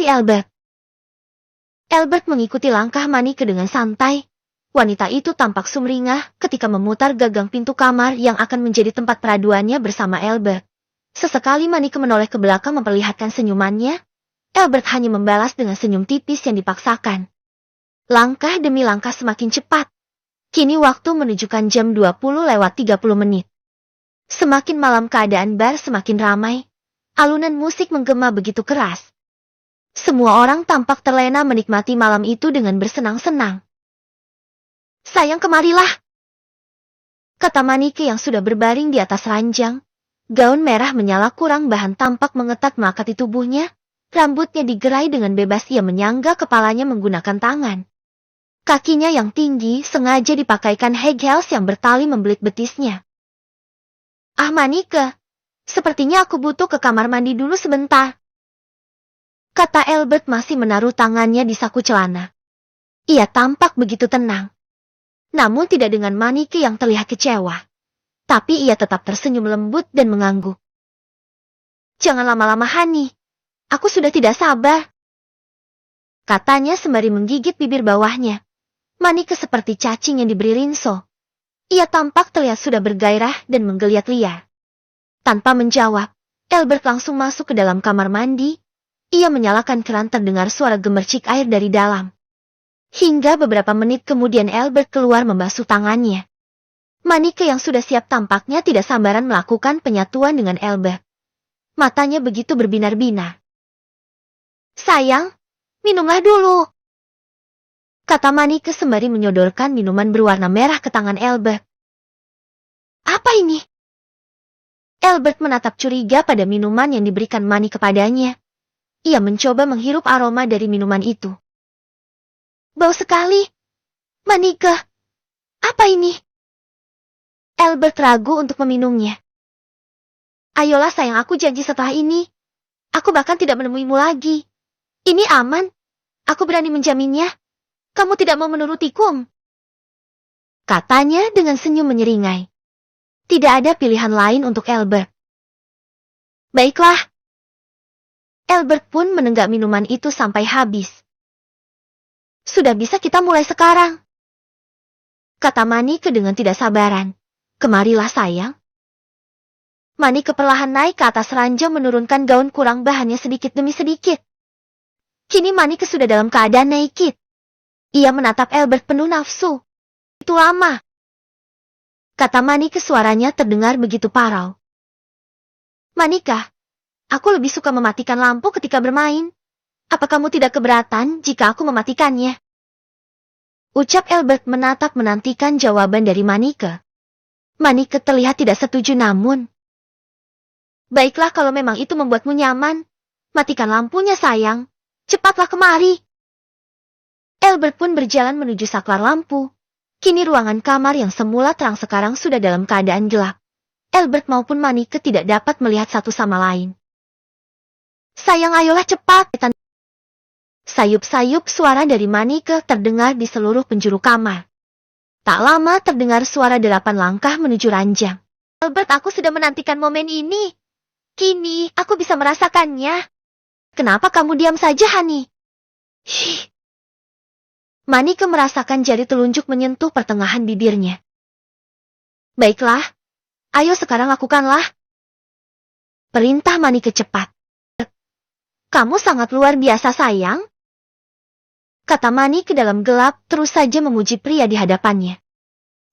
si Albert. Albert mengikuti langkah Manike dengan santai. Wanita itu tampak sumringah ketika memutar gagang pintu kamar yang akan menjadi tempat peraduannya bersama Albert. Sesekali Manike menoleh ke belakang memperlihatkan senyumannya. Albert hanya membalas dengan senyum tipis yang dipaksakan. Langkah demi langkah semakin cepat. Kini waktu menunjukkan jam 20:30. Semakin malam keadaan bar semakin ramai. Alunan musik menggema begitu keras. Semua orang tampak terlena menikmati malam itu dengan bersenang-senang. "Sayang, kemarilah," kata Manike yang sudah berbaring di atas ranjang. Gaun merah menyala kurang bahan tampak mengetat melekati tubuhnya. Rambutnya digerai dengan bebas, ia menyangga kepalanya menggunakan tangan. Kakinya yang tinggi sengaja dipakaikan high heels yang bertali membelit betisnya. "Ah Manike, sepertinya aku butuh ke kamar mandi dulu sebentar," kata Albert masih menaruh tangannya di saku celana. Ia tampak begitu tenang. Namun tidak dengan Manike yang terlihat kecewa. Tapi ia tetap tersenyum lembut dan mengangguk. "Jangan lama-lama, Hani. Aku sudah tidak sabar," katanya sembari menggigit bibir bawahnya. Manike seperti cacing yang diberi rinso. Ia tampak terlihat sudah bergairah dan menggeliat liar. Tanpa menjawab, Albert langsung masuk ke dalam kamar mandi. Ia menyalakan keran, terdengar suara gemercik air dari dalam. Hingga beberapa menit kemudian Albert keluar membasuh tangannya. Manike yang sudah siap tampaknya tidak sabaran melakukan penyatuan dengan Albert. Matanya begitu berbinar-binar. "Sayang, minumlah dulu," kata Manike sembari menyodorkan minuman berwarna merah ke tangan Albert. "Apa ini?" Albert menatap curiga pada minuman yang diberikan Manike kepadanya. Ia mencoba menghirup aroma dari minuman itu. "Bau sekali. Manike, apa ini?" Albert ragu untuk meminumnya. "Ayolah sayang, aku janji setelah ini aku bahkan tidak menemuimu lagi. Ini aman. Aku berani menjaminnya. Kamu tidak mau menurutiku?" katanya dengan senyum menyeringai. Tidak ada pilihan lain untuk Albert. "Baiklah." Albert pun menenggak minuman itu sampai habis. "Sudah bisa kita mulai sekarang," kata Manike dengan tidak sabaran. "Kemarilah sayang." Manike perlahan naik ke atas ranjang menurunkan gaun kurang bahannya sedikit demi sedikit. Kini Manike sudah dalam keadaan naked. Ia menatap Albert penuh nafsu. "Itu lama," kata Manike, suaranya terdengar begitu parau. "Manike, aku lebih suka mematikan lampu ketika bermain. Apa kamu tidak keberatan jika aku mematikannya?" ucap Albert menantikan jawaban dari Manike. Manike terlihat tidak setuju namun. "Baiklah, kalau memang itu membuatmu nyaman. Matikan lampunya sayang. Cepatlah kemari." Albert pun berjalan menuju saklar lampu. Kini ruangan kamar yang semula terang sekarang sudah dalam keadaan gelap. Albert maupun Manike tidak dapat melihat satu sama lain. "Sayang, ayolah cepat." Sayup-sayup suara dari Manike terdengar di seluruh penjuru kamar. Tak lama terdengar suara 8 langkah menuju ranjang. "Albert, aku sudah menantikan momen ini. Kini aku bisa merasakannya." "Kenapa kamu diam saja, Hani?" "Shh." Manike merasakan jari telunjuk menyentuh pertengahan bibirnya. "Baiklah, ayo sekarang lakukanlah," perintah Manike cepat. "Kamu sangat luar biasa sayang," kata Manike dalam gelap, terus saja memuji pria di hadapannya.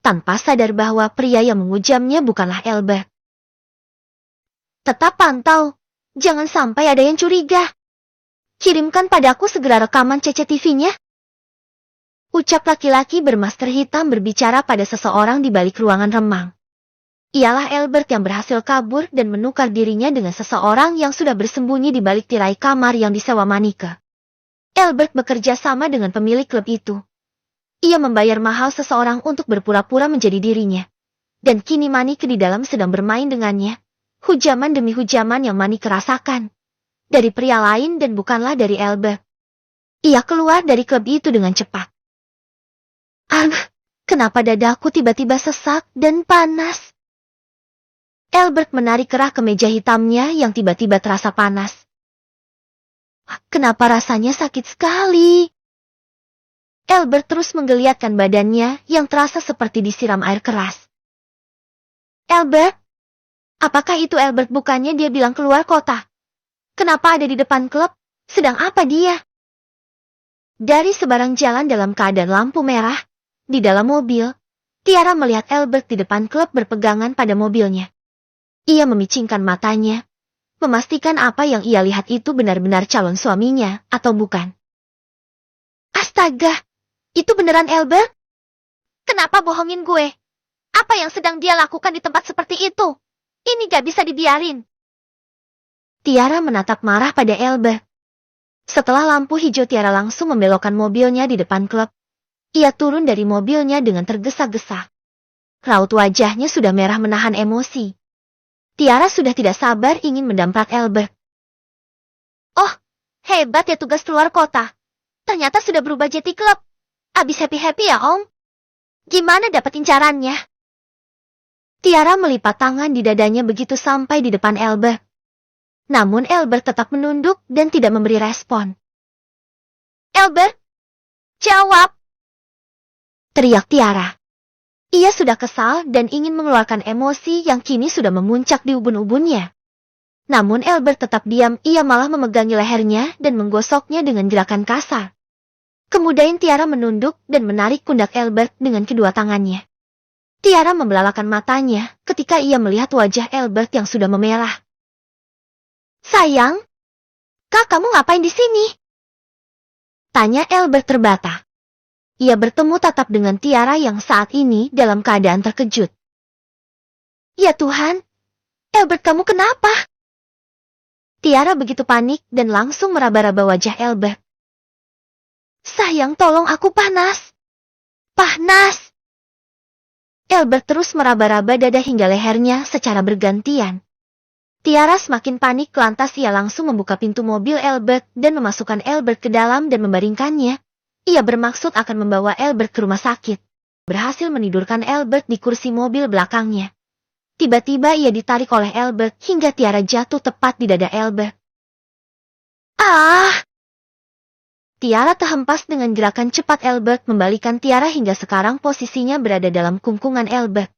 Tanpa sadar bahwa pria yang mengujamnya bukanlah Albert. "Tetap pantau, jangan sampai ada yang curiga. Kirimkan padaku segera rekaman CCTV-nya," ucap laki-laki bermasker hitam berbicara pada seseorang di balik ruangan remang. Ialah Albert yang berhasil kabur dan menukar dirinya dengan seseorang yang sudah bersembunyi di balik tirai kamar yang disewa Manike. Albert bekerja sama dengan pemilik klub itu. Ia membayar mahal seseorang untuk berpura-pura menjadi dirinya. Dan kini Manike di dalam sedang bermain dengannya. Hujaman demi hujaman yang Manike rasakan. Dari pria lain dan bukanlah dari Albert. Ia keluar dari klub itu dengan cepat. Kenapa dadaku tiba-tiba sesak dan panas? Albert menarik kerah kemeja hitamnya yang tiba-tiba terasa panas. Kenapa rasanya sakit sekali? Albert terus menggeliatkan badannya yang terasa seperti disiram air keras. Albert? Apakah itu Albert? Bukannya dia bilang keluar kota? Kenapa ada di depan klub? Sedang apa dia? Dari seberang jalan dalam keadaan lampu merah, di dalam mobil, Tiara melihat Albert di depan klub berpegangan pada mobilnya. Ia memicingkan matanya, memastikan apa yang ia lihat itu benar-benar calon suaminya atau bukan. Astaga, itu beneran Albert? Kenapa bohongin gue? Apa yang sedang dia lakukan di tempat seperti itu? Ini gak bisa dibiarin. Tiara menatap marah pada Albert. Setelah lampu hijau, Tiara langsung membelokkan mobilnya di depan klub. Ia turun dari mobilnya dengan tergesa-gesa. Raut wajahnya sudah merah menahan emosi. Tiara sudah tidak sabar ingin mendamprat Albert. Oh, hebat ya tugas keluar kota. Ternyata sudah berubah jadi klub. Abis happy-happy ya, Om? Gimana dapat incarannya? Tiara melipat tangan di dadanya begitu sampai di depan Albert. Namun Albert tetap menunduk dan tidak memberi respon. Albert, jawab! Teriak Tiara. Ia sudah kesal dan ingin mengeluarkan emosi yang kini sudah memuncak di ubun-ubunnya. Namun Albert tetap diam, ia malah memegangi lehernya dan menggosoknya dengan gerakan kasar. Kemudian Tiara menunduk dan menarik pundak Albert dengan kedua tangannya. Tiara membelalakan matanya ketika ia melihat wajah Albert yang sudah memerah. Sayang, Kak, kamu ngapain di sini? Tanya Albert terbata. Ia bertemu tatap dengan Tiara yang saat ini dalam keadaan terkejut. Ya Tuhan, Albert, kamu kenapa? Tiara begitu panik dan langsung meraba-raba wajah Albert. Sayang, tolong, aku panas. Panas. Albert terus meraba-raba dada hingga lehernya secara bergantian. Tiara semakin panik, lantas ia langsung membuka pintu mobil Albert dan memasukkan Albert ke dalam dan membaringkannya. Ia bermaksud akan membawa Albert ke rumah sakit. Berhasil menidurkan Albert di kursi mobil belakangnya. Tiba-tiba ia ditarik oleh Albert hingga Tiara jatuh tepat di dada Albert. Ah! Tiara terhempas dengan gerakan cepat. Albert membalikan Tiara hingga sekarang posisinya berada dalam kungkungan Albert.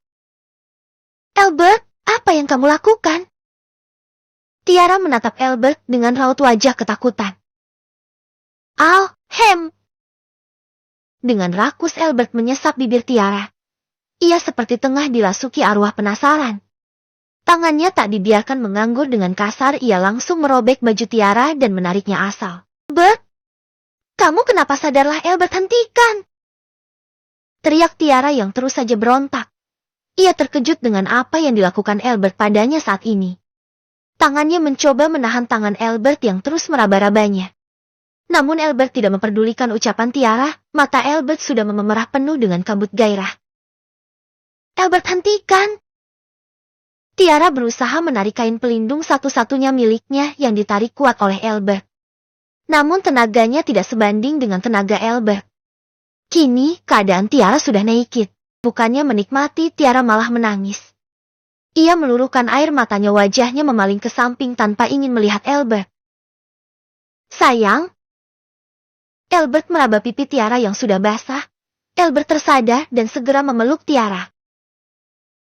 Albert, apa yang kamu lakukan? Tiara menatap Albert dengan raut wajah ketakutan. Hem. Dengan rakus Albert menyesap bibir Tiara. Ia seperti tengah dirasuki arwah penasaran. Tangannya tak dibiarkan menganggur, dengan kasar ia langsung merobek baju Tiara dan menariknya asal. Albert! Kamu kenapa? Sadarlah Albert, hentikan! Teriak Tiara yang terus saja berontak. Ia terkejut dengan apa yang dilakukan Albert padanya saat ini. Tangannya mencoba menahan tangan Albert yang terus meraba-rabanya. Namun Albert tidak memperdulikan ucapan Tiara, mata Albert sudah memerah penuh dengan kabut gairah. Albert, hentikan! Tiara berusaha menarik kain pelindung satu-satunya miliknya yang ditarik kuat oleh Albert. Namun tenaganya tidak sebanding dengan tenaga Albert. Kini keadaan Tiara sudah naikit. Bukannya menikmati, Tiara malah menangis. Ia meluruhkan air matanya, wajahnya memaling ke samping tanpa ingin melihat Albert. Sayang. Albert meraba pipi Tiara yang sudah basah. Albert tersadar dan segera memeluk Tiara.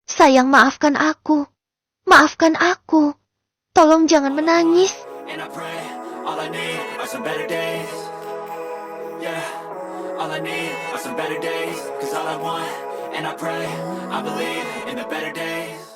Sayang, maafkan aku. Maafkan aku. Tolong jangan menangis. All I need are some better days. Yeah, all I need are some better days. 'Cause all I want, and I pray, I believe in the better days.